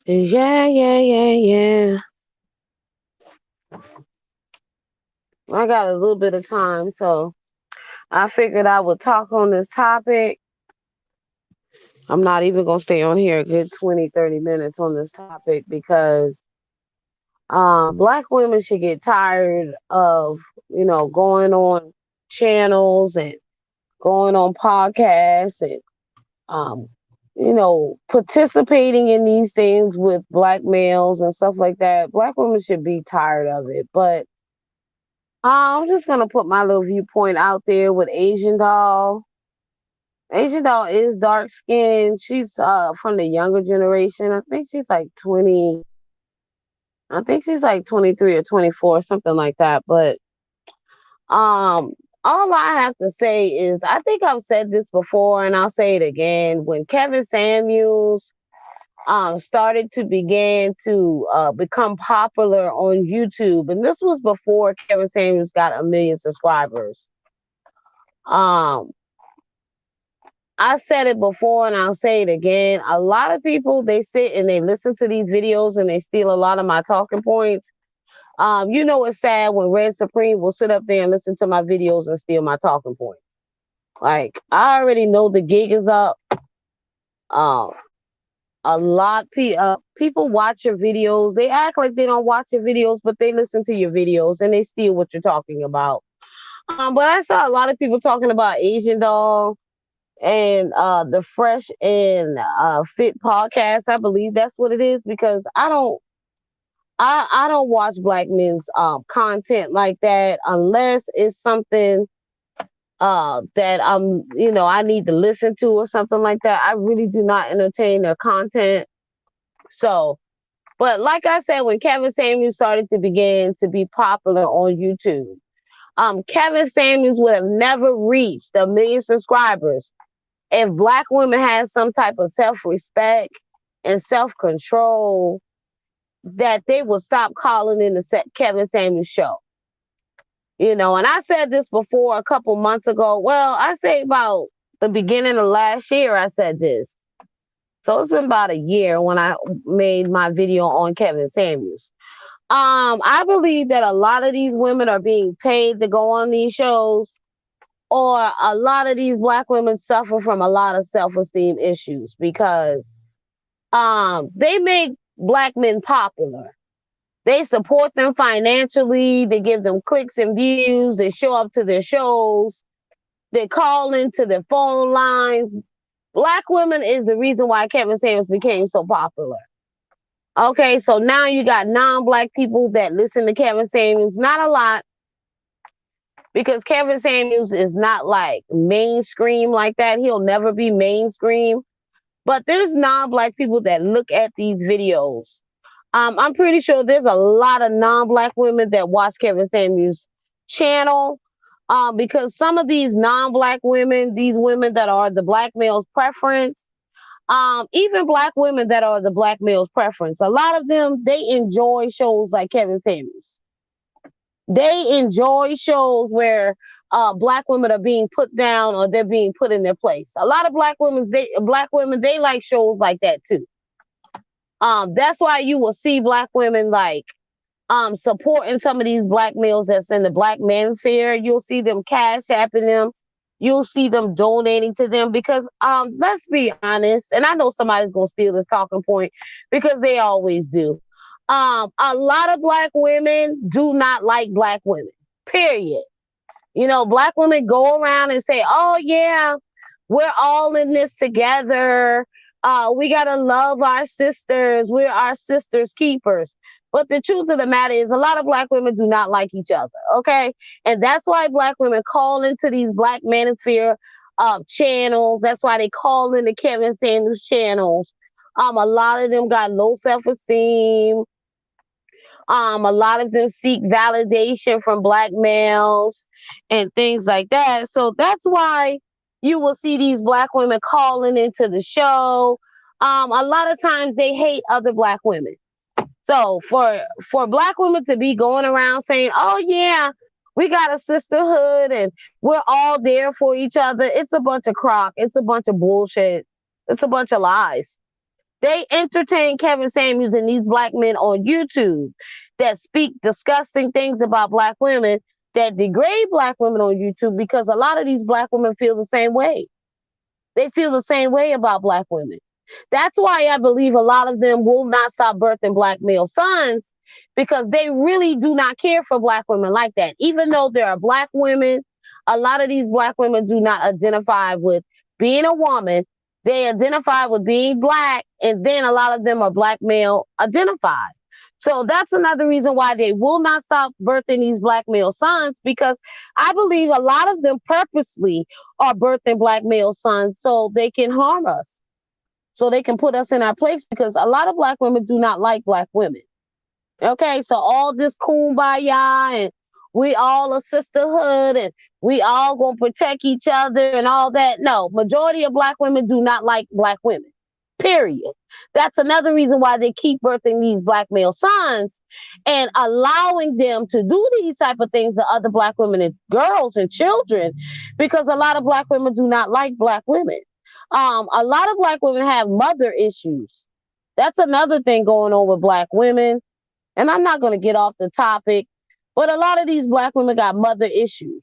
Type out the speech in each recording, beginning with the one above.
Yeah, yeah, yeah, yeah. I got a little bit of time, so I figured I would talk on this topic. I'm not even going to stay on here a good 20, 30 minutes on this topic because black women should get tired of, going on channels and going on podcasts and, um, participating in these things with black males and stuff like that. Black women should be tired of it. But I'm just going to put my little viewpoint out there with Asian Doll. Asian Doll is dark skinned. She's from the younger generation. I think she's like 23 or 24, something like that. But um all I have to say is I think I've said this before and I'll say it again. When Kevin Samuels started to begin to become popular on YouTube, and this was before Kevin Samuels got 1 million subscribers. Um I said it before and I'll say it again. A lot of people, they sit and they listen to these videos and they steal a lot of my talking points. It's sad when Red Supreme will sit up there and listen to my videos and steal my talking points. Like I already know the gig is up. Um, a lot people watch your videos. They act like they don't watch your videos, but they listen to your videos and they steal what you're talking about. But I saw a lot of people talking about Asian Doll and the Fresh and Fit podcast. I believe that's what it is because I don't watch black men's content like that unless it's something that I need to listen to or something like that. I really do not entertain their content. So, but like I said, when Kevin Samuels started to begin to be popular on YouTube, Kevin Samuels would have never reached 1 million subscribers if black women had some type of self-respect and self-control, that they would stop calling in the Kevin Samuels show. And I said this before a couple months ago. Well, I say about the beginning of last year, I said this. So it's been about a year when I made my video on Kevin Samuels. I believe that a lot of these women are being paid to go on these shows, or a lot of these black women suffer from a lot of self-esteem issues because they make black men popular. They support them financially. They give them clicks and views. They show up to their shows. They call into their phone lines. Black women is the reason why Kevin Samuels became so popular. Okay, so now you got non-black people that listen to Kevin Samuels. Not a lot, because Kevin Samuels is not like mainstream like that. He'll never be mainstream. But there's non-black people that look at these videos. I'm pretty sure there's a lot of non-black women that watch Kevin Samuels' channel. Because some of these non-black women, these women that are the black male's preference, even black women that are the black male's preference, a lot of them, they enjoy shows like Kevin Samuels. They enjoy shows where black women are being put down or they're being put in their place. A lot of black women, they like shows like that too. That's why you will see black women like supporting some of these black males that's in the black manosphere. You'll see them cash apping them. You'll see them donating to them because let's be honest, and I know somebody's gonna steal this talking point because they always do. A lot of black women do not like black women. Period. Black women go around and say, "Oh yeah, we're all in this together. We gotta love our sisters. We're our sisters' keepers." But the truth of the matter is, a lot of black women do not like each other. Okay, and that's why black women call into these black manosphere channels. That's why they call into Kevin Samuels channels. A lot of them got low self-esteem. A lot of them seek validation from black males and things like that. So that's why you will see these black women calling into the show. A lot of times they hate other black women. So for black women to be going around saying, "Oh yeah, we got a sisterhood and we're all there for each other," it's a bunch of crock. It's a bunch of bullshit. It's a bunch of lies. They entertain Kevin Samuels and these black men on YouTube that speak disgusting things about black women, that degrade black women on YouTube, because a lot of these black women feel the same way. They feel the same way about black women. That's why I believe a lot of them will not stop birthing black male sons, because they really do not care for black women like that. Even though there are black women, a lot of these black women do not identify with being a woman. They identify with being black, and then a lot of them are black male identified. So that's another reason why they will not stop birthing these black male sons, because I believe a lot of them purposely are birthing black male sons so they can harm us, so they can put us in our place, because a lot of black women do not like black women. Okay, so all this kumbaya and we all a sisterhood and we all gonna protect each other and all that. No, majority of black women do not like black women. Period. That's another reason why they keep birthing these black male sons and allowing them to do these type of things to other black women and girls and children, because a lot of black women do not like black women. A lot of black women have mother issues. That's another thing going on with black women. And I'm not going to get off the topic, but a lot of these black women got mother issues.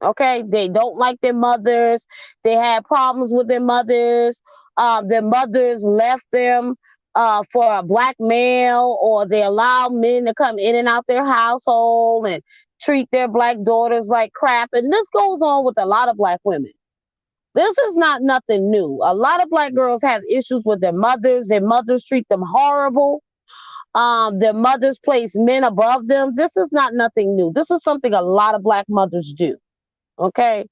Okay, they don't like their mothers. They had problems with their mothers. Their mothers left them for a black male, or they allow men to come in and out their household and treat their black daughters like crap. And this goes on with a lot of black women. This is not nothing new. A lot of black girls have issues with their mothers. Their mothers treat them horrible. Their mothers place men above them. This is not nothing new. This is something a lot of black mothers do. Okay.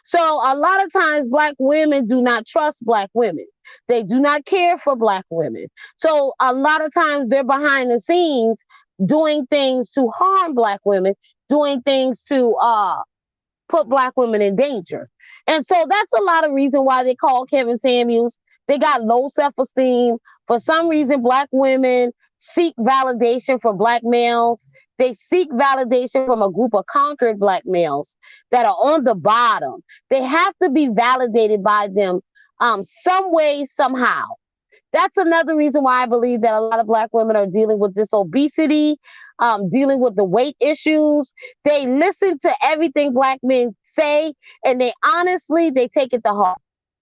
So a lot of times black women do not trust black women. They do not care for black women. So a lot of times they're behind the scenes doing things to harm black women, doing things to put black women in danger. And so that's a lot of reason why they call Kevin Samuels. They got low self-esteem. For some reason, black women seek validation from black males. They seek validation from a group of conquered black males that are on the bottom. They have to be validated by them some way, somehow. That's another reason why I believe that a lot of black women are dealing with this obesity, dealing with the weight issues. They listen to everything black men say, and they take it to heart.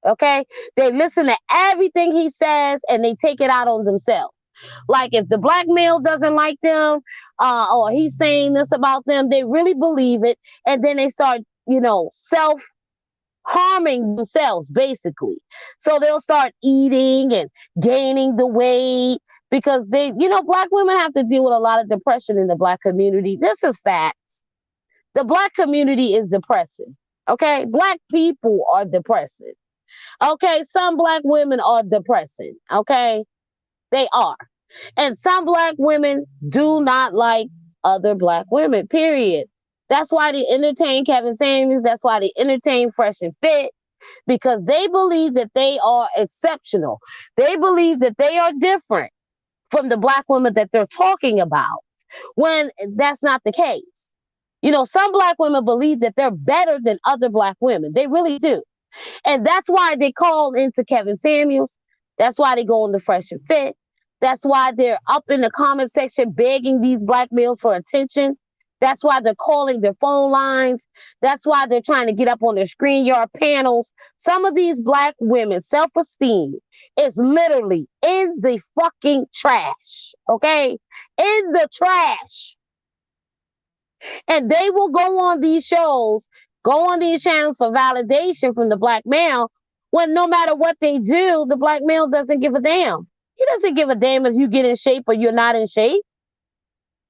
Okay, they listen to everything he says, and they take it out on themselves. Like if the black male doesn't like them, or he's saying this about them, they really believe it, and then they start, self harming themselves basically. So they'll start eating and gaining the weight, because black women have to deal with a lot of depression in the black community. This is facts. The black community is depressing. Okay. Black people are depressing. Okay. Some black women are depressing. Okay. They are. And some black women do not like other black women, period. That's why they entertain Kevin Samuels. That's why they entertain Fresh and Fit, because they believe that they are exceptional. They believe that they are different from the black women that they're talking about, when that's not the case. Some black women believe that they're better than other black women. They really do. And that's why they call into Kevin Samuels. That's why they go on the Fresh and Fit. That's why they're up in the comment section begging these black males for attention. That's why they're calling their phone lines. That's why they're trying to get up on their screen yard panels. Some of these black women's self-esteem is literally in the fucking trash. Okay? In the trash. And they will go on these shows, go on these channels for validation from the black male, when no matter what they do, the black male doesn't give a damn. He doesn't give a damn if you get in shape or you're not in shape.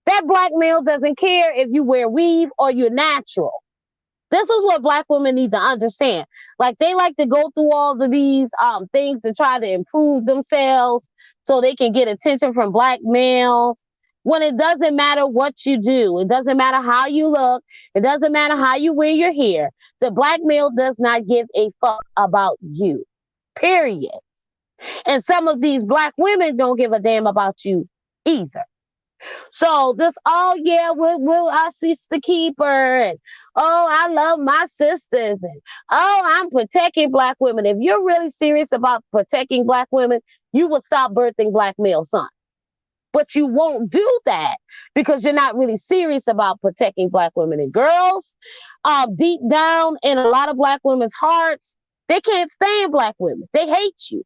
That black male doesn't care if you wear weave or you're natural. This is what black women need to understand. Like, they like to go through all of these things to try to improve themselves so they can get attention from black males, when it doesn't matter what you do. It doesn't matter how you look. It doesn't matter how you wear your hair. The black male does not give a fuck about you. Period. And some of these black women don't give a damn about you either. So this, oh yeah, we'll our sister keeper, and oh, I love my sisters, and oh, I'm protecting black women. If you're really serious about protecting black women, you would stop birthing black male sons. But you won't do that because you're not really serious about protecting black women and girls. Deep down in a lot of black women's hearts, they can't stand black women. They hate you.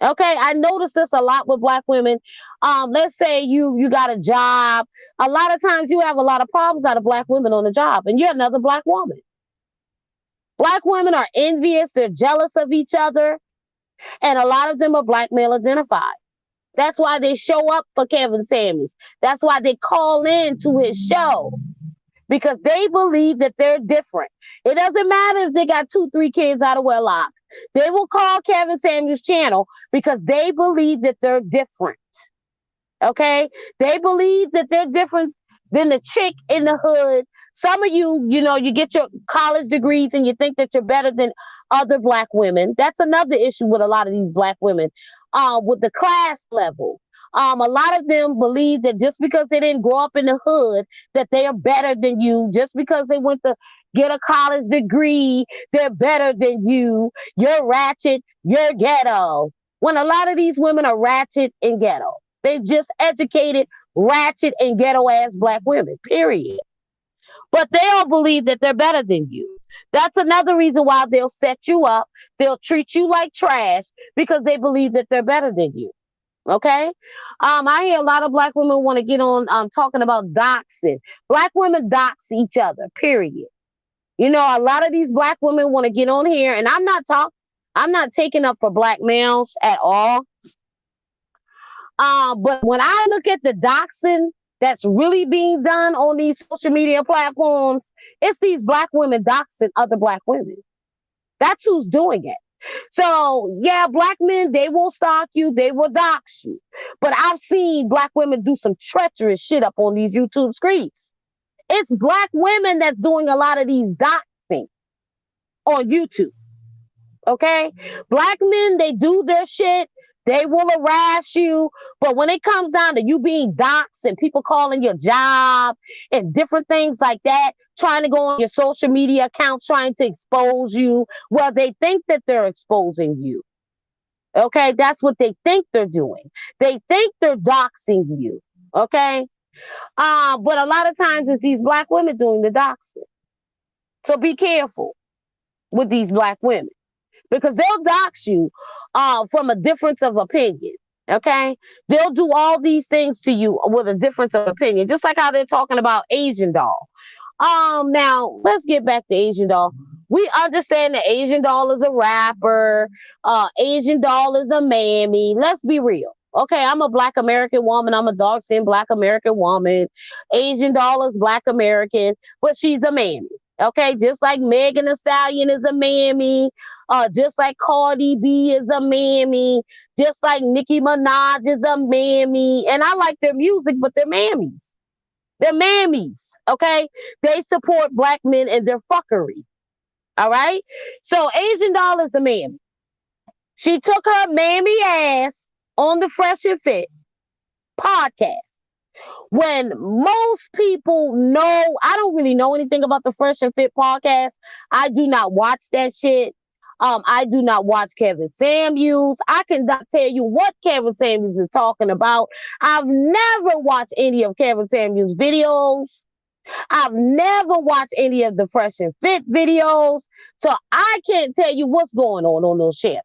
Okay, I notice this a lot with black women. Let's say you got a job. A lot of times you have a lot of problems out of black women on the job, and you're another black woman. Black women are envious. They're jealous of each other, and a lot of them are black male identified. That's why they show up for Kevin Samuels. That's why they call in to his show because they believe that they're different. It doesn't matter if they got 2, 3 kids out of wedlock. They will call Kevin Samuels' channel because they believe that they're different. Okay? They believe that they're different than the chick in the hood. Some of you, you get your college degrees and you think that you're better than other black women. That's another issue with a lot of these black women. With the class level. A lot of them believe that just because they didn't grow up in the hood, that they are better than you. Just because they went to get a college degree, they're better than you. You're ratchet, you're ghetto. When a lot of these women are ratchet and ghetto. They've just educated ratchet and ghetto ass black women, period. But they all believe that they're better than you. That's another reason why they'll set you up. They'll treat you like trash because they believe that they're better than you. Okay. I hear a lot of black women want to get on talking about doxing. Black women dox each other, period. A lot of these black women want to get on here, and I'm not taking up for black males at all. But when I look at the doxing that's really being done on these social media platforms, it's these black women doxing other black women. That's who's doing it. So yeah, black men, they will stalk you, they will dox you. But I've seen black women do some treacherous shit up on these YouTube streets. It's black women that's doing a lot of these doxing on YouTube. Okay? Black men, they do their shit. They will harass you. But when it comes down to you being doxxed and people calling your job and different things like that, trying to go on your social media accounts, trying to expose you, well, they think that they're exposing you. Okay? That's what they think they're doing. They think they're doxing you. Okay? But a lot of times it's these black women doing the doxing. So be careful with these black women because they'll dox you from a difference of opinion. Okay, they'll do all these things to you with a difference of opinion, just like how they're talking about Asian doll. Now let's get back to Asian doll. We understand that Asian doll is a rapper. Asian doll is a mammy. Let's be real. Okay, I'm a black American woman. I'm a dark skinned black American woman. Asian doll is black American, but she's a mammy. Okay, just like Megan Thee Stallion is a mammy, just like Cardi B is a mammy, just like Nicki Minaj is a mammy. And I like their music, but they're mammies. They're mammies, okay? They support black men and their fuckery, all right? So Asian Doll is a mammy. She took her mammy ass on the Fresh and Fit podcast. When most people know, I don't really know anything about the Fresh and Fit podcast. I do not watch that shit. I do not watch Kevin Samuels. I cannot tell you what Kevin Samuels is talking about. I've never watched any of Kevin Samuels' videos. I've never watched any of the Fresh and Fit videos. So I can't tell you what's going on those channels.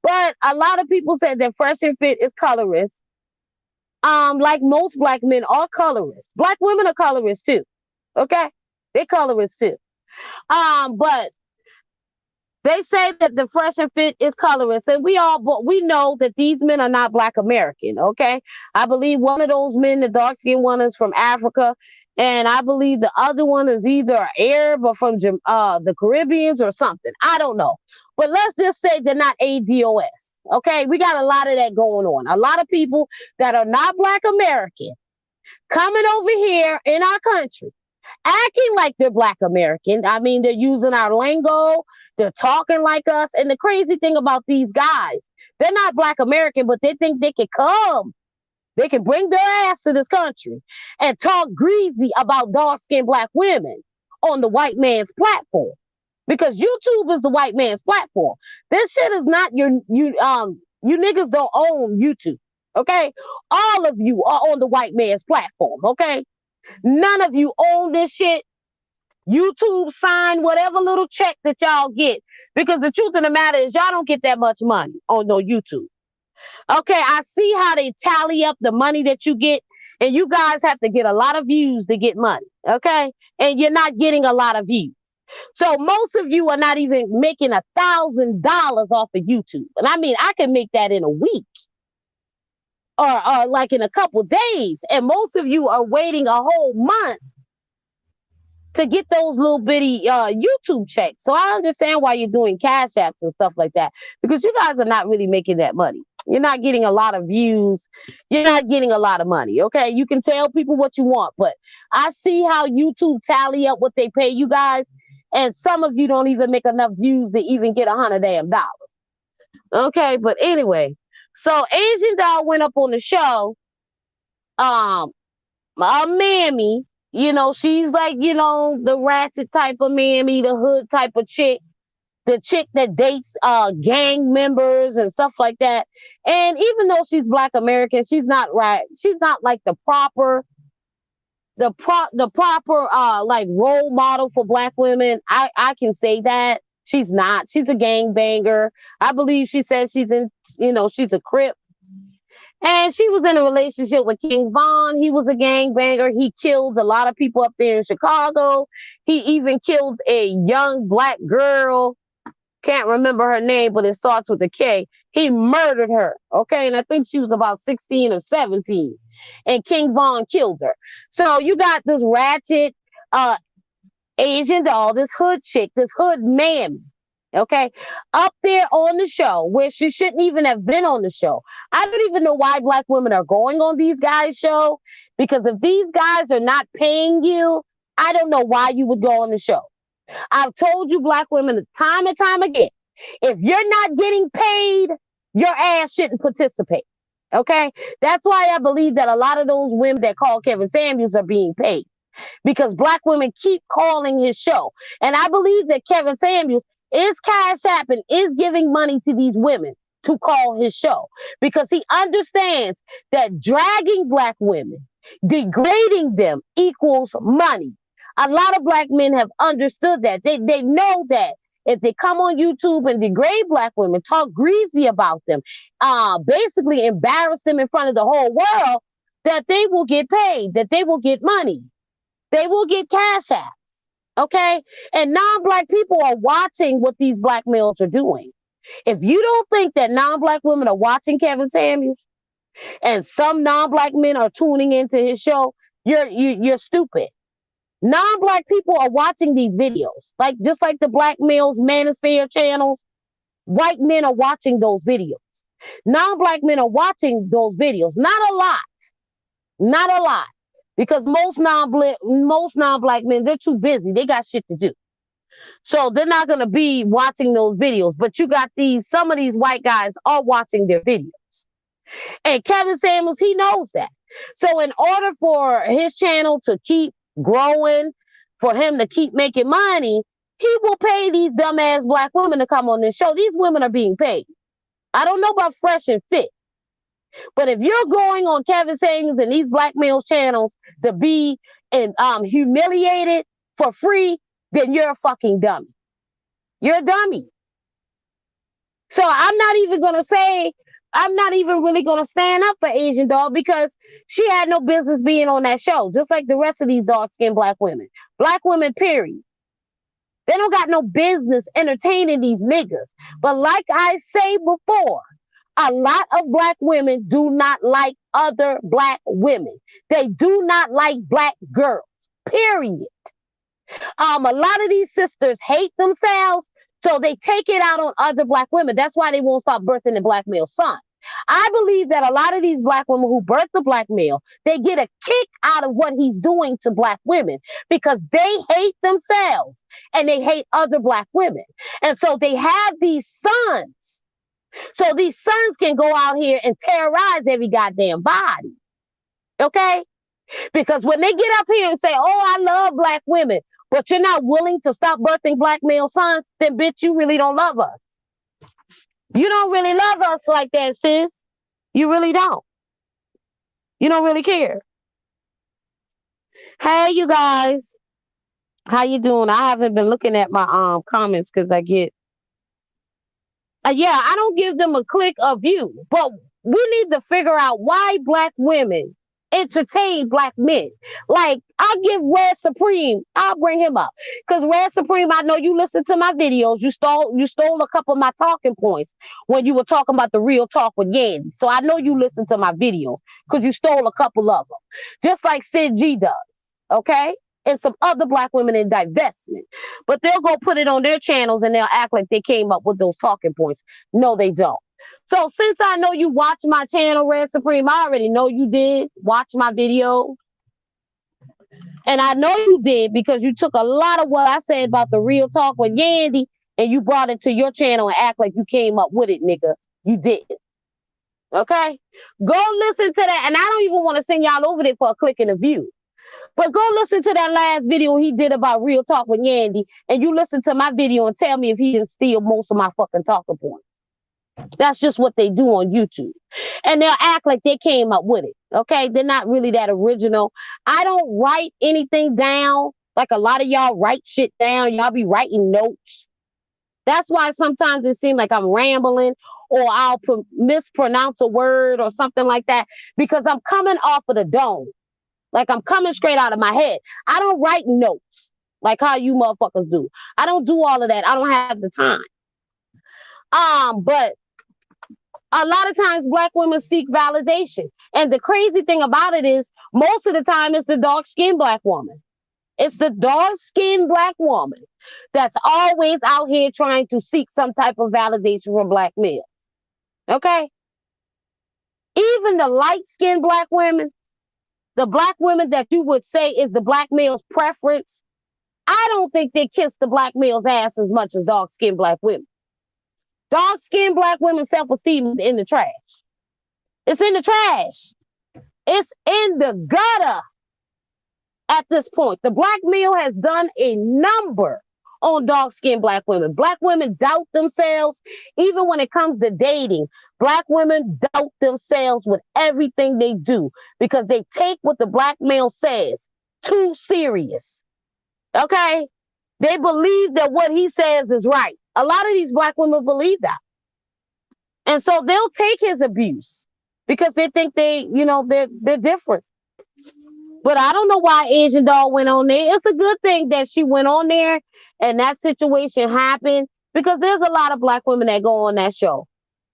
But a lot of people said that Fresh and Fit is colorist. Like most black men are colorists. Black women are colorists too. Okay? They're colorists too. But they say that the Fresh and Fit is colorist, and we know that these men are not black American. Okay? I believe one of those men, the dark skinned one, is from Africa, and I believe the other one is either Arab or from the Caribbeans or something. I don't know. But let's just say they're not ADOS. Okay, we got a lot of that going on. A lot of people that are not black American coming over here in our country, acting like they're black American. I mean, they're using our lingo. They're talking like us. And the crazy thing about these guys, they're not black American, but they think they can come They can bring their ass to this country and talk greasy about dark skinned black women on the white man's platform. Because YouTube is the white man's platform. This shit is not you niggas don't own YouTube. Okay? All of you are on the white man's platform. Okay? None of you own this shit. YouTube sign whatever little check that y'all get. Because the truth of the matter is y'all don't get that much money on no YouTube. Okay, I see how they tally up the money that you get, and you guys have to get a lot of views to get money. Okay, and you're not getting a lot of views. So most of you are not even making $1,000 off of YouTube. And I mean, I can make that in a week or like in a couple days. And most of you are waiting a whole month to get those little bitty YouTube checks. So I understand why you're doing cash apps and stuff like that, because you guys are not really making that money. You're not getting a lot of views. You're not getting a lot of money. Okay. You can tell people what you want, but I see how YouTube tally up what they pay you guys. And some of you don't even make enough views to even get $100 damn. Okay. But anyway, so Asian Doll went up on the show. Mammy, she's like, the ratchet type of mammy, the hood type of chick, the chick that dates gang members and stuff like that. And even though she's Black American, she's not right. She's not like the proper like role model for Black women. I can say that. She's not. She's a gangbanger. I believe she says she's a Crip. And she was in a relationship with King Von. He was a gangbanger. He killed a lot of people up there in Chicago. He even killed a young Black girl. Can't remember her name, but it starts with a K. He murdered her. Okay. And I think she was about 16 or 17. And King Von killed her. So you got this ratchet Asian doll, this hood chick, this hood mammy. Okay, up there on the show where she shouldn't even have been on the show. I don't even know why Black women are going on these guys' show, because if these guys are not paying you, I don't know why you would go on the show. I've told you, Black women, time and time again, if you're not getting paid, your ass shouldn't participate. Okay, that's why I believe that a lot of those women that call Kevin Samuels are being paid, because Black women keep calling his show. And I believe that Kevin Samuels is cash apping, is giving money to these women to call his show, because he understands that dragging Black women, degrading them equals money. A lot of Black men have understood that. They know that if they come on YouTube and degrade Black women, talk greasy about them, basically embarrass them in front of the whole world, that they will get paid, that they will get money. They will get cash apps. Okay? And non-Black people are watching what these Black males are doing. If you don't think that non-Black women are watching Kevin Samuels and some non-Black men are tuning into his show, you're stupid. Non-Black people are watching these videos. Just like the Black males manosphere channels, white men are watching those videos. Non-Black men are watching those videos. Not a lot. Not a lot. Because most non-Black men, they're too busy. They got shit to do. So they're not going to be watching those videos. But you got some of these white guys are watching their videos. And Kevin Samuels, he knows that. So in order for his channel to keep growing, for him to keep making money, he will pay these dumbass Black women to come on this show. These women are being paid. I don't know about Fresh and Fit. But if you're going on Kevin Samuels and these Black males channels to be humiliated for free, then you're a fucking dummy. You're a dummy. So I'm not even really going to stand up for Asian Doll, because she had no business being on that show, just like the rest of these dark-skinned Black women. Black women, period. They don't got no business entertaining these niggas. But like I say before, a lot of Black women do not like other Black women. They do not like Black girls, period. A lot of these sisters hate themselves, so they take it out on other Black women. That's why they won't stop birthing the Black male son. I believe that a lot of these Black women who birth the Black male, they get a kick out of what he's doing to Black women, because they hate themselves and they hate other Black women. And so they have these sons. So these sons can go out here and terrorize every goddamn body. Okay? Because when they get up here and say, oh, I love black women, but you're not willing to stop birthing black male sons, then bitch, you really don't love us. You don't really love us like that, sis. You really don't. You don't really care. Hey, you guys. How you doing? I haven't been looking at my comments because I get yeah, I don't give them a click of view, but we need to figure out why black women entertain black men. Like, I give Red Supreme, I'll bring him up. Because Red Supreme, I know you listen to my videos. You stole a couple of my talking points when you were talking about the real talk with Yandy. So I know you listen to my videos because you stole a couple of them. Just like Sid G does. Okay? And some other black women in divestment. But they'll go put it on their channels and they'll act like they came up with those talking points. No, they don't. So since I know you watch my channel, Red Supreme, I already know you did watch my video. And I know you did because you took a lot of what I said about the real talk with Yandy and you brought it to your channel and act like you came up with it, nigga. You didn't. Okay? Go listen to that. And I don't even want to send y'all over there for a click and a view. But go listen to that last video he did about real talk with Yandy, and you listen to my video and tell me if he didn't steal most of my fucking talking points. That's just what they do on YouTube. And they'll act like they came up with it. Okay? They're not really that original. I don't write anything down like a lot of y'all write shit down. Y'all be writing notes. That's why sometimes it seems like I'm rambling or I'll mispronounce a word or something like that because I'm coming off of the dome. Like I'm coming straight out of my head. I don't write notes like how you motherfuckers do. I don't do all of that. I don't have the time. But a lot of times black women seek validation. And the crazy thing about it is most of the time it's the dark-skinned black woman. It's the dark-skinned black woman that's always out here trying to seek some type of validation from black men. Okay? Even the light-skinned black women, the black women that you would say is the black male's preference, I don't think they kiss the black male's ass as much as dark-skinned black women. Dark-skinned black women's self-esteem is in the trash. It's in the trash. It's in the gutter at this point. The black male has done a number on dark-skinned black women. Black women doubt themselves, even when it comes to dating. Black women doubt themselves with everything they do because they take what the black male says too serious. Okay? They believe that what he says is right. A lot of these black women believe that. And so they'll take his abuse because they think they're different. But I don't know why Asian Doll went on there. It's a good thing that she went on there and that situation happened because there's a lot of black women that go on that show.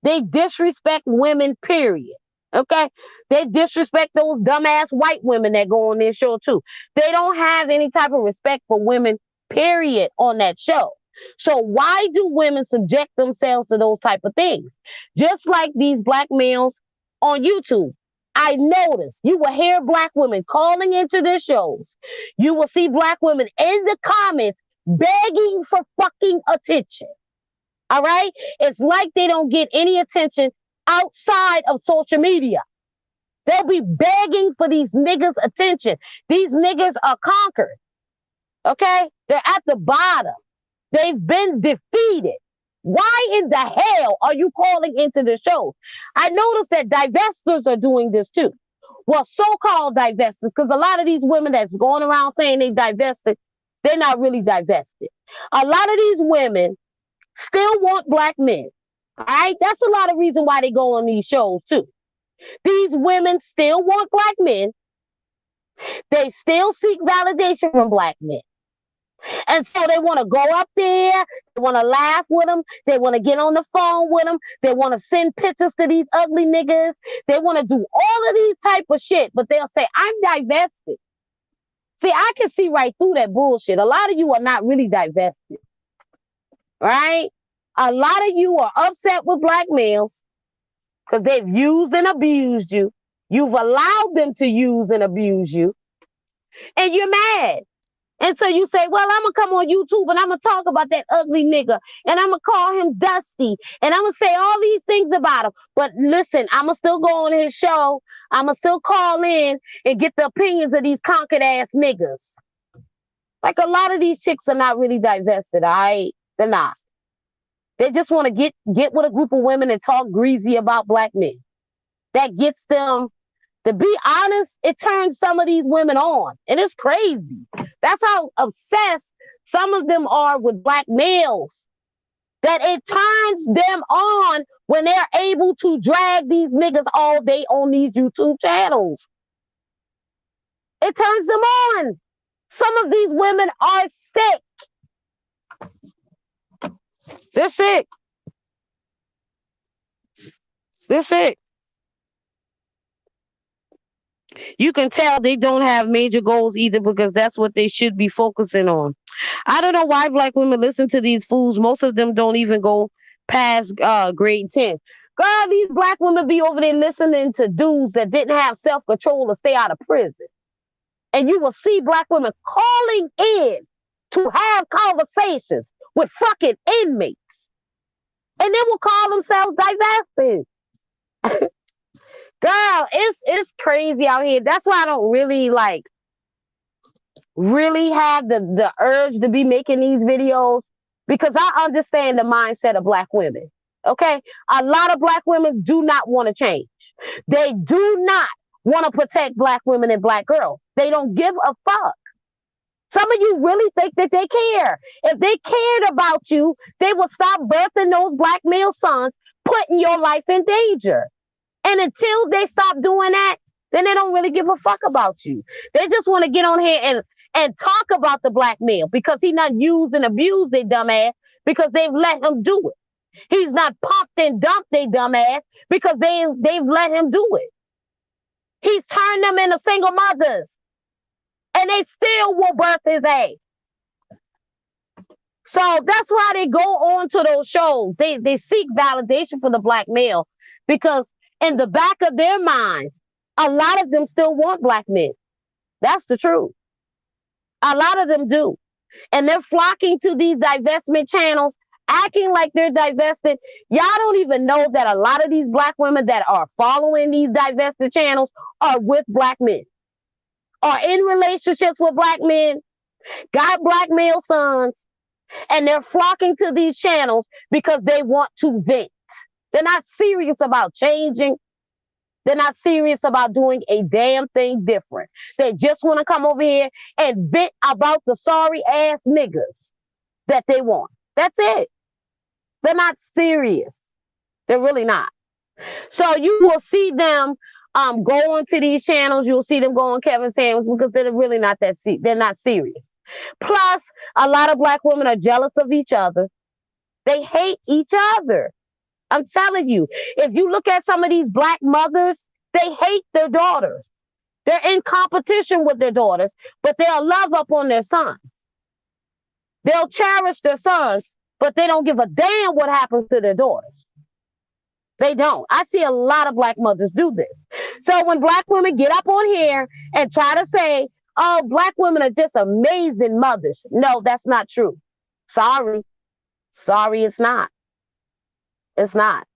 They disrespect women, period. Okay? They disrespect those dumbass white women that go on their show too. They don't have any type of respect for women, period, on that show. So why do women subject themselves to those type of things? Just like these black males on YouTube. I noticed you will hear black women calling into their shows. You will see black women in the comments begging for fucking attention. All right? It's like they don't get any attention outside of social media. They'll be begging for these niggas' attention. These niggas are conquered. Okay? They're at the bottom. They've been defeated. Why in the hell are you calling into the show? I noticed that divestors are doing this too. Well, so-called divestors, because a lot of these women that's going around saying they divested, they're not really divested. A lot of these women still want black men. All right? That's a lot of reason why they go on these shows too. These women still want black men. They still seek validation from black men. And so they want to go up there, they want to laugh with them, they want to get on the phone with them, they want to send pictures to these ugly niggas, they want to do all of these type of shit, but they'll say, I'm divested. See, I can see right through that bullshit. A lot of you are not really divested, right? A lot of you are upset with black males because they've used and abused you. You've allowed them to use and abuse you, and you're mad. And so you say, well, I'm going to come on YouTube and I'm going to talk about that ugly nigga and I'm going to call him Dusty and I'm going to say all these things about him. But listen, I'm going to still go on his show. I'ma still call in and get the opinions of these conquered ass niggas. Like a lot of these chicks are not really divested, all right? They're not. They just want to get with a group of women and talk greasy about black men. That gets them, to be honest, it turns some of these women on. And it's crazy. That's how obsessed some of them are with black males. That it turns them on when they're able to drag these niggas all day on these YouTube channels. It turns them on. Some of these women are sick. They're sick. They're sick. You can tell they don't have major goals either because that's what they should be focusing on. I don't know why black women listen to these fools. Most of them don't even go past grade 10. Girl, these black women be over there listening to dudes that didn't have self-control to stay out of prison. And you will see black women calling in to have conversations with fucking inmates. And they will call themselves divested. Girl, it's crazy out here. That's why I don't really have the urge to be making these videos, because I understand the mindset of black women. Okay? A lot of black women do not want to change. They do not want to protect black women and black girls. They don't give a fuck. Some of you really think that they care. If they cared about you, they would stop birthing those black male sons, putting your life in danger. And until they stop doing that, then they don't really give a fuck about you. They just want to get on here and talk about the black male because he's not used and abused, they dumbass, because they've let him do it. He's not pumped and dumped, they dumbass, because they've let him do it. He's turned them into single mothers. And they still will birth his ass. So that's why they go on to those shows. They seek validation for the black male because in the back of their minds, a lot of them still want black men. That's the truth. A lot of them do. And they're flocking to these divestment channels, acting like they're divested. Y'all don't even know that a lot of these black women that are following these divested channels are with black men. Are in relationships with black men, got black male sons, and they're flocking to these channels because they want to vent. They're not serious about changing. They're not serious about doing a damn thing different. They just want to come over here and vent about the sorry ass niggas that they want. That's it. They're not serious. They're really not. So you will see them go onto these channels. You'll see them go on Kevin Samuels because they're really not they're not serious. Plus, a lot of black women are jealous of each other. They hate each other. I'm telling you, if you look at some of these black mothers, they hate their daughters. They're in competition with their daughters, but they'll love up on their sons. They'll cherish their sons, but they don't give a damn what happens to their daughters. They don't. I see a lot of black mothers do this. So when black women get up on here and try to say, oh, black women are just amazing mothers. No, that's not true. Sorry. Sorry, it's not. It's not.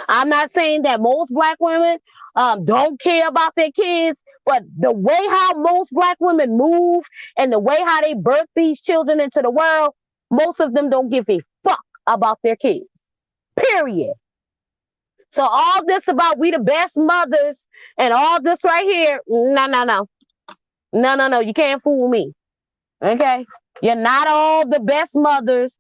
I'm not saying that most black women don't care about their kids, but the way how most black women move and the way how they birth these children into the world, most of them don't give a fuck about their kids. Period. So all this about we the best mothers and all this right here, no. You can't fool me. Okay? You're not all the best mothers.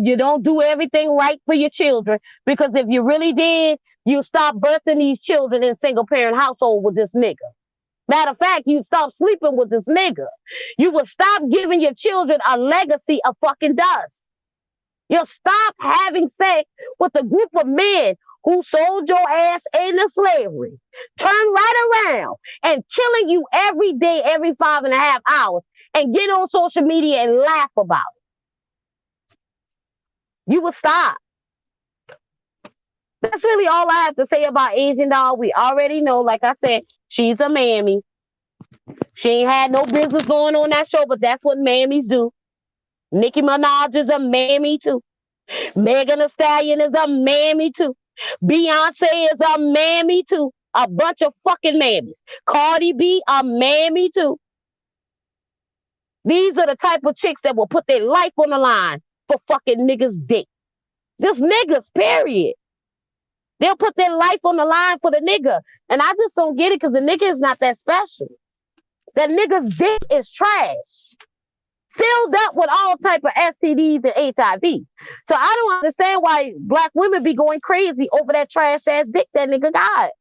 You don't do everything right for your children, because if you really did, you stop birthing these children in single parent household with this nigga. Matter of fact, you stop sleeping with this nigga. You will stop giving your children a legacy of fucking dust. You'll stop having sex with a group of men who sold your ass into slavery, turn right around and killing you every day, every 5.5 hours, and get on social media and laugh about it. You will stop. That's really all I have to say about Asian Doll. We already know, like I said, she's a mammy. She ain't had no business going on that show, but that's what mammies do. Nicki Minaj is a mammy too. Megan Thee Stallion is a mammy too. Beyonce is a mammy too. A bunch of fucking mammies. Cardi B, a mammy too. These are the type of chicks that will put their life on the line for fucking niggas' dick. Just niggas, period. They'll put their life on the line for the nigga. And I just don't get it because the nigga is not that special. That nigga's dick is trash. Filled up with all type of STDs and HIV. So I don't understand why black women be going crazy over that trash ass dick that nigga got.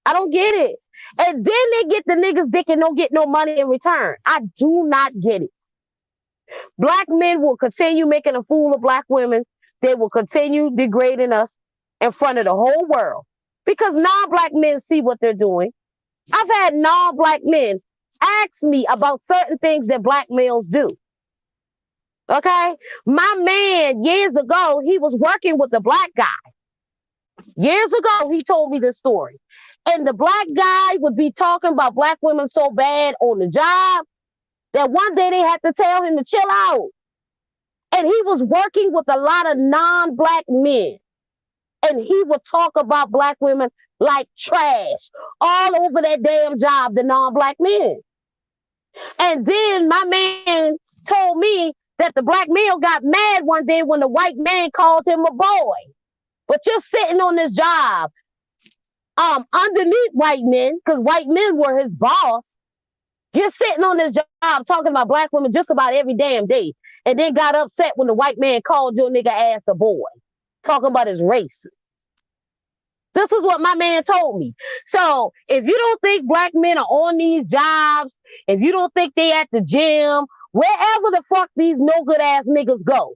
I don't get it. And then they get the nigga's dick and don't get no money in return. I do not get it. Black men will continue making a fool of black women. They will continue degrading us in front of the whole world because non-black men see what they're doing. I've had non-black men ask me about certain things that black males do. Okay? My man, years ago, he was working with a black guy. Years ago, he told me this story. And the black guy would be talking about black women so bad on the job that one day they had to tell him to chill out. And he was working with a lot of non-black men. And he would talk about black women like trash all over that damn job, the non-black men. And then my man told me that the black male got mad one day when the white man called him a boy. But you're sitting on this job underneath white men, because white men were his boss. You're sitting on this job talking about black women just about every damn day. And then got upset when the white man called your nigga ass a boy. Talking about his race. This is what my man told me. So if you don't think black men are on these jobs, if you don't think they at the gym, wherever the fuck these no good ass niggas go,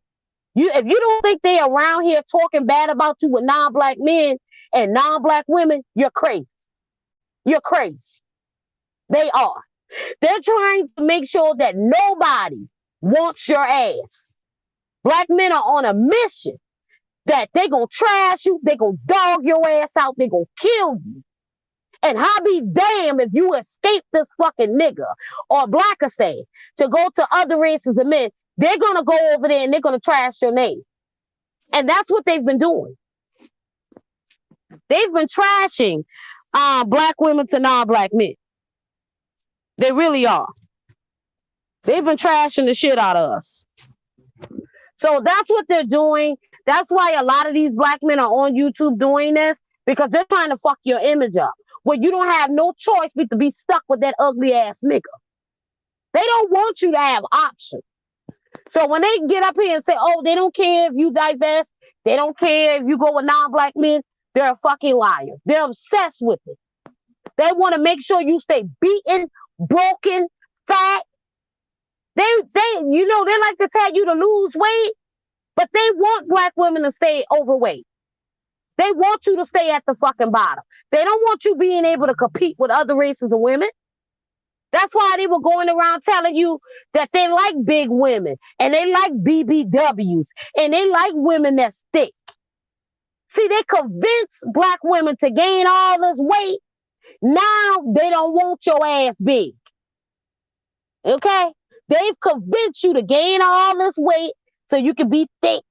if you don't think they around here talking bad about you with non-black men and non-black women, you're crazy. You're crazy. They are. They're trying to make sure that nobody wants your ass. Black men are on a mission that they gonna trash you, they gonna dog your ass out, they gonna kill you. And I be damn if you escape this fucking nigga or Blackistan to go to other races of men, they're gonna go over there and they're gonna trash your name. And that's what they've been doing. They've been trashing black women to non-black men. They really are. They've been trashing the shit out of us. So that's what they're doing. That's why a lot of these black men are on YouTube doing this, because they're trying to fuck your image up. Where you don't have no choice but to be stuck with that ugly ass nigga. They don't want you to have options. So when they get up here and say, oh, they don't care if you divest, they don't care if you go with non-black men, they're a fucking liar. They're obsessed with it. They want to make sure you stay beaten, broken, fat. They like to tell you to lose weight, but they want black women to stay overweight. They want you to stay at the fucking bottom. They don't want you being able to compete with other races of women. That's why they were going around telling you that they like big women and they like BBWs and they like women that's thick. See, they convinced black women to gain all this weight. Now they don't want your ass big. Okay? They've convinced you to gain all this weight so you can be thick,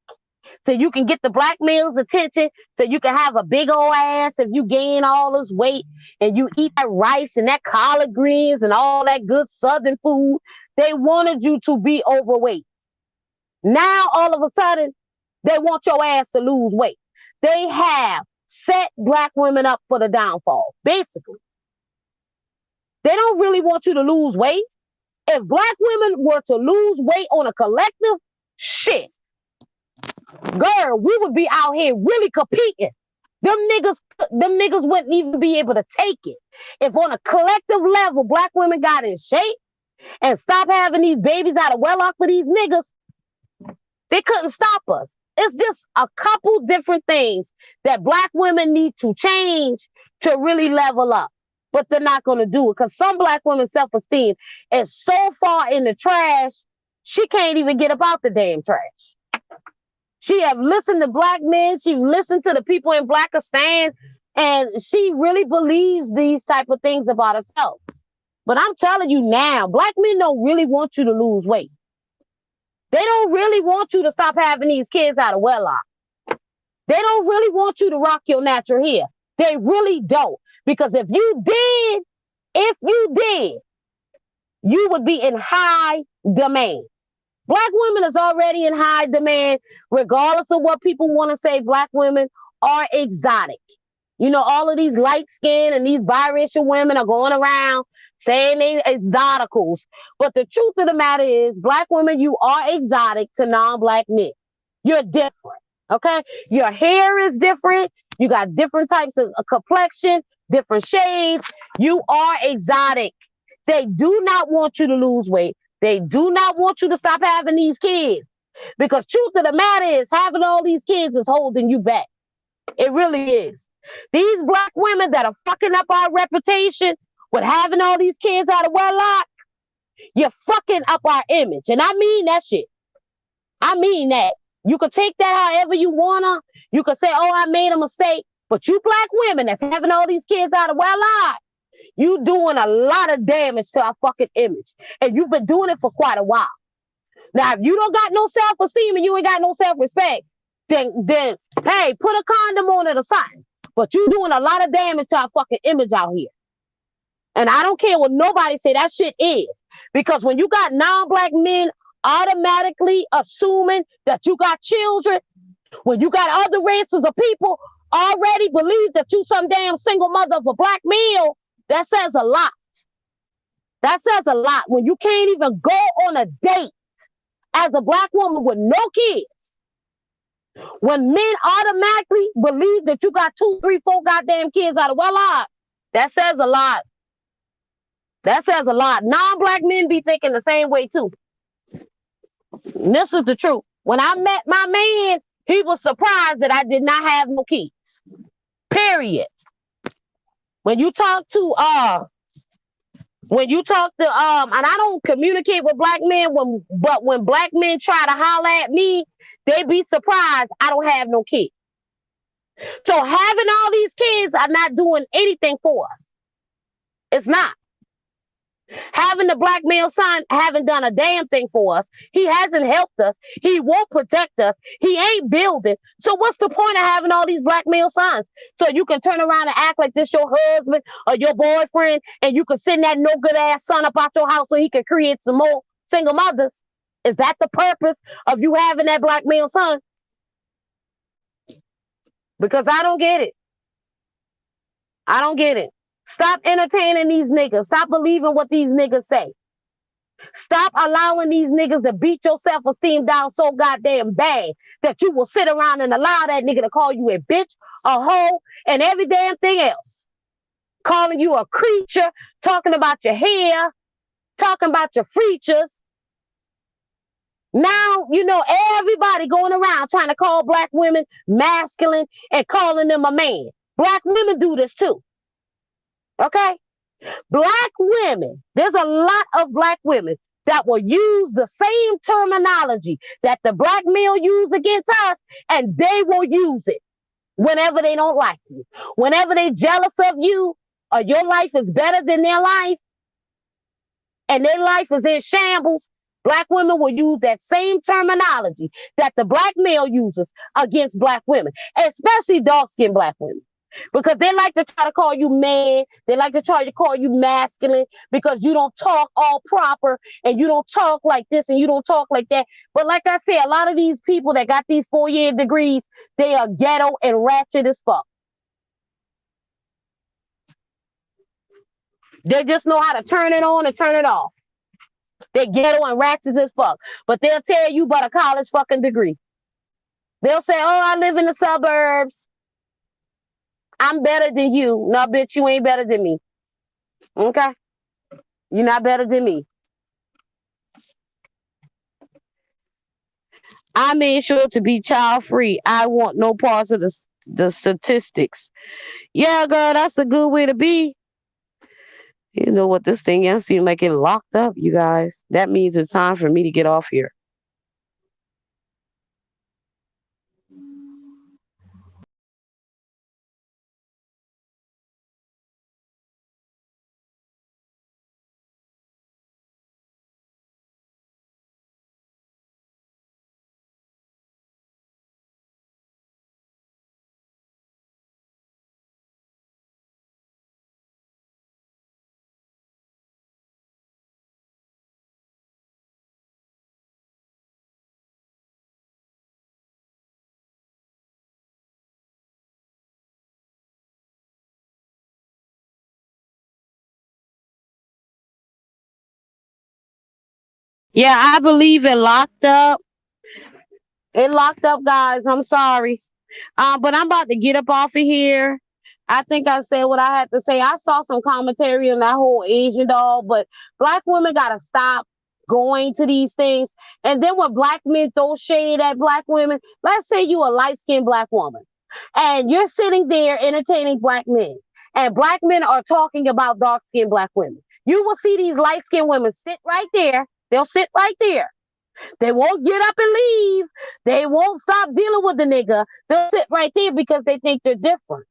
so you can get the black male's attention, so you can have a big old ass if you gain all this weight and you eat that rice and that collard greens and all that good southern food. They wanted you to be overweight. Now, all of a sudden, they want your ass to lose weight. They have set black women up for the downfall, basically. They don't really want you to lose weight. If black women were to lose weight on a collective, shit, girl, we would be out here really competing. Them niggas wouldn't even be able to take it. If on a collective level, black women got in shape and stop having these babies out of wedlock for these niggas, they couldn't stop us. It's just a couple different things that black women need to change to really level up. But they're not going to do it because some black women's self-esteem is so far in the trash, she can't even get about the damn trash. She have listened to black men. She listened to the people in Blackistan, and she really believes these type of things about herself. But I'm telling you now, black men don't really want you to lose weight. They don't really want you to stop having these kids out of wedlock. They don't really want you to rock your natural hair. They really don't. Because if you did, you would be in high demand. Black women is already in high demand, regardless of what people want to say. Black women are exotic. You know, all of these light skinned and these biracial women are going around saying they exoticals. But the truth of the matter is, black women, you are exotic to non-black men. You're different. Okay? Your hair is different. You got different types of complexion, different shades. You are exotic. They do not want you to lose weight. They do not want you to stop having these kids. Because truth of the matter is, having all these kids is holding you back. It really is. These black women that are fucking up our reputation with having all these kids out of wedlock, you're fucking up our image. And I mean that shit. I mean that. You can take that however you wanna. You can say, oh, I made a mistake. But you black women that's having all these kids out of wedlock, you doing a lot of damage to our fucking image. And you've been doing it for quite a while. Now, if you don't got no self-esteem and you ain't got no self-respect, then hey, put a condom on it or something. But you doing a lot of damage to our fucking image out here. And I don't care what nobody say, that shit is. Because when you got non-black men automatically assuming that you got children, when you got other races of people already believe that you some damn single mother of a black male, that says a lot. That says a lot. When you can't even go on a date as a black woman with no kids. When men automatically believe that you got 2, 3, 4 goddamn kids out of wedlock, that says a lot. That says a lot. Non-black men be thinking the same way too. And this is the truth. When I met my man, he was surprised that I did not have no kids. Period. When you talk to and I don't communicate with black men, but when black men try to holler at me, they be surprised I don't have no kids. So having all these kids are not doing anything for us. It's not. Having the black male son haven't done a damn thing for us. He hasn't helped us. He won't protect us. He ain't building. So what's the point of having all these black male sons? So you can turn around and act like this your husband or your boyfriend, and you can send that no good ass son up out your house so he can create some more single mothers. Is that the purpose of you having that black male son? Because I don't get it. I don't get it. Stop entertaining these niggas. Stop believing what these niggas say. Stop allowing these niggas to beat your self-esteem down so goddamn bad that you will sit around and allow that nigga to call you a bitch, a hoe, and every damn thing else. Calling you a creature, talking about your hair, talking about your features. Now, you know, everybody going around trying to call black women masculine and calling them a man. Black women do this too. Okay? Black women, there's a lot of black women that will use the same terminology that the black male use against us, and they will use it whenever they don't like you. Whenever they jealous of you or your life is better than their life and their life is in shambles, black women will use that same terminology that the black male uses against black women, especially dark-skinned black women. Because they like to try to call you man. They like to try to call you masculine because you don't talk all proper and you don't talk like this and you don't talk like that. But like I said, a lot of these people that got these 4-year degrees, they are ghetto and ratchet as fuck. They just know how to turn it on and turn it off. They're ghetto and ratchet as fuck. But they'll tell you about a college fucking degree. They'll say, oh, I live in the suburbs. I'm better than you. No, bitch, you ain't better than me. Okay? You're not better than me. I made sure to be child free. I want no parts of the statistics. Yeah, girl, that's a good way to be. You know what? This thing seems like it locked up, you guys. That means it's time for me to get off here. Yeah, I believe it locked up. It locked up, guys. I'm sorry. But I'm about to get up off of here. I think I said what I had to say. I saw some commentary on that whole Asian doll, but black women gotta stop going to these things. And then when black men throw shade at black women, let's say you a light skinned black woman, and you're sitting there entertaining black men, and black men are talking about dark skinned black women. You will see these light skinned women sit right there. They'll sit right there. They won't get up and leave. They won't stop dealing with the nigga. They'll sit right there because they think they're different.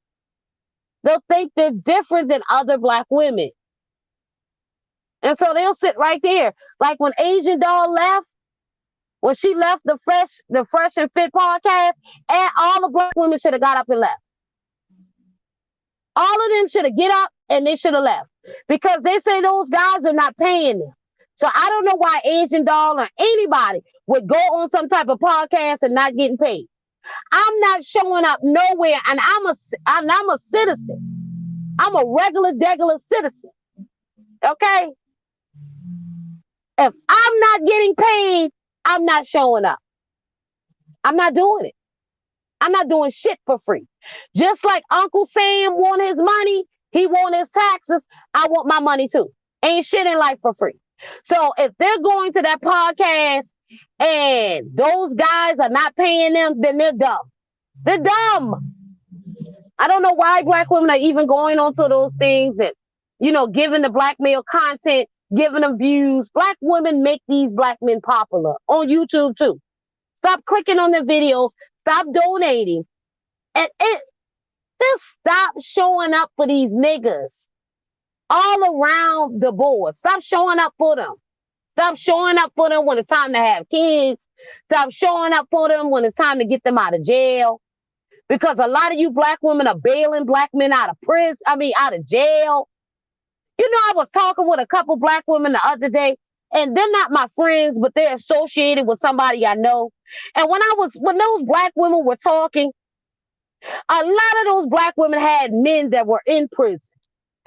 They'll think they're different than other black women. And so they'll sit right there. Like when Asian Doll left, when she left the Fresh and Fit podcast, and all the black women should have got up and left. All of them should have get up and they should have left. Because they say those guys are not paying them. So I don't know why Asian Doll or anybody would go on some type of podcast and not getting paid. I'm not showing up nowhere, and I'm a citizen. I'm a regular citizen. Okay? If I'm not getting paid, I'm not showing up. I'm not doing it. I'm not doing shit for free. Just like Uncle Sam want his money, he want his taxes, I want my money too. Ain't shit in life for free. So if they're going to that podcast and those guys are not paying them, then they're dumb. They're dumb. I don't know why black women are even going onto those things and, giving the black male content, giving them views. Black women make these black men popular on YouTube too. Stop clicking on the videos. Stop donating. And just stop showing up for these niggas all around the board. Stop showing up for them. Stop showing up for them when it's time to have kids. Stop showing up for them when it's time to get them out of jail. Because a lot of you black women are bailing black men out of prison, out of jail. I was talking with a couple black women the other day, and they're not my friends, but they're associated with somebody I know. And when those black women were talking, a lot of those black women had men that were in prison.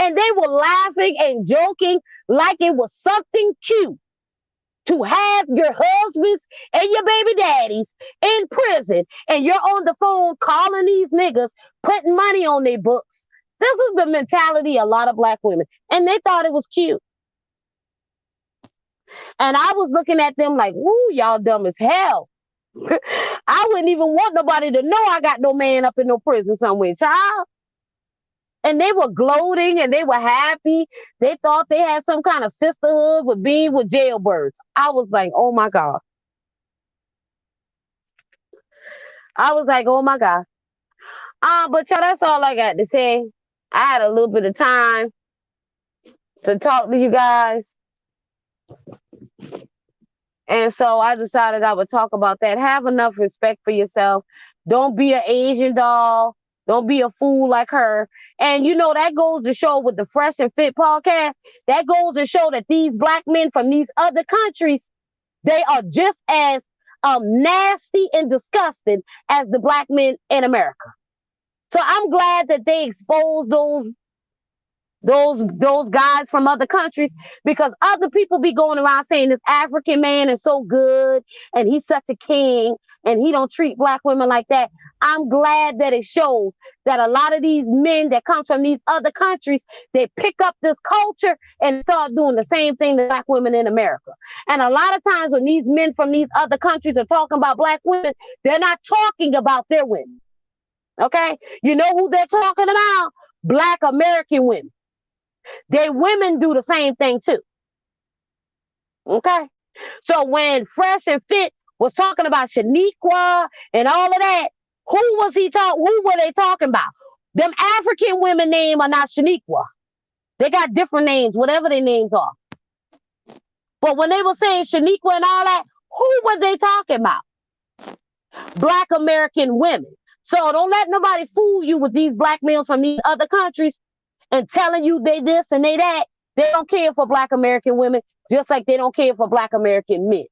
And they were laughing and joking like it was something cute to have your husbands and your baby daddies in prison, and you're on the phone calling these niggas, putting money on their books. This is the mentality of a lot of black women, and they thought it was cute. And I was looking at them like, woo, y'all dumb as hell. I wouldn't even want nobody to know I got no man up in no prison somewhere, child. And they were gloating and they were happy. They thought they had some kind of sisterhood with being with jailbirds. I was like, oh my God. I was like, oh my God. But y'all, that's all I got to say. I had a little bit of time to talk to you guys. And so I decided I would talk about that. Have enough respect for yourself. Don't be an Asian doll. Don't be a fool like her. And that goes to show with the Fresh and Fit podcast, that goes to show that these black men from these other countries, they are just as nasty and disgusting as the black men in America. So I'm glad that they exposed those guys from other countries, because other people be going around saying this African man is so good and he's such a king and he don't treat black women like that. I'm glad that it shows that a lot of these men that come from these other countries, they pick up this culture and start doing the same thing to black women in America. And a lot of times when these men from these other countries are talking about black women, they're not talking about their women. Okay? You know who they're talking about? Black American women. Their women do the same thing too. Okay? So when Fresh and Fit was talking about Shaniqua and all of that, who were they talking about? Them African women name are not Shaniqua. They got different names, whatever their names are. But when they were saying Shaniqua and all that, who were they talking about? Black American women. So don't let nobody fool you with these black males from these other countries and telling you they this and they that. They don't care for black American women, just like they don't care for black American men.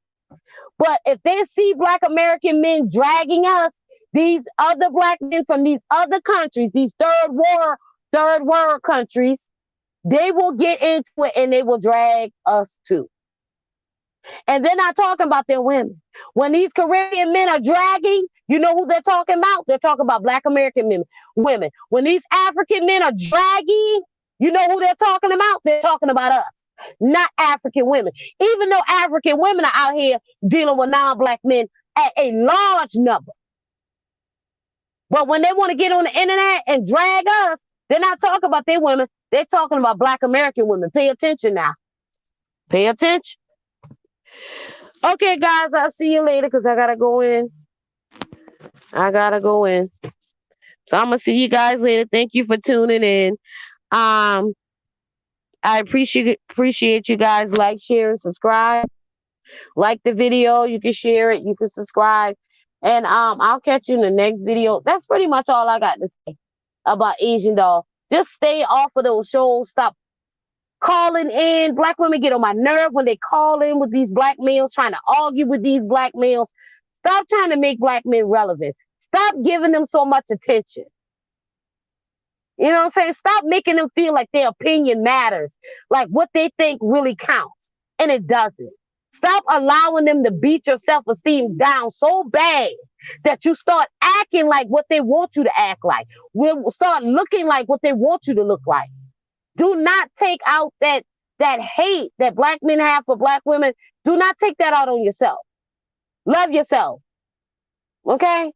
But if they see black American men dragging us, these other black men from these other countries, these third world countries, they will get into it and they will drag us too. And they're not talking about their women. When these Caribbean men are dragging, you know who they're talking about? They're talking about Black American women. When these African men are dragging, you know who they're talking about? They're talking about us, not African women. Even though African women are out here dealing with non-Black men at a large number. But when they want to get on the internet and drag us, they're not talking about their women. They're talking about Black American women. Pay attention now. Pay attention. Okay, guys, I'll see you later because I gotta go in. I gotta go in. So I'm gonna see you guys later. Thank you for tuning in. Um, I appreciate you guys. Like, share, and subscribe. Like the video, you can share it, you can subscribe, and I'll catch you in the next video. That's pretty much all I got to say about Asian Doll. Just stay off of those shows. Stop calling in. Black women get on my nerve when they call in with these black males, trying to argue with these black males. Stop trying to make black men relevant. Stop giving them so much attention. You know what I'm saying? Stop making them feel like their opinion matters, like what they think really counts, and it doesn't. Stop allowing them to beat your self-esteem down so bad that you start acting like what they want you to act like. We'll start looking like what they want you to look like. Do not take out that hate that black men have for black women. Do not take that out on yourself. Love yourself. Okay?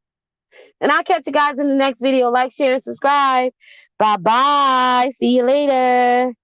And I'll catch you guys in the next video. Like, share, and subscribe. Bye-bye. See you later.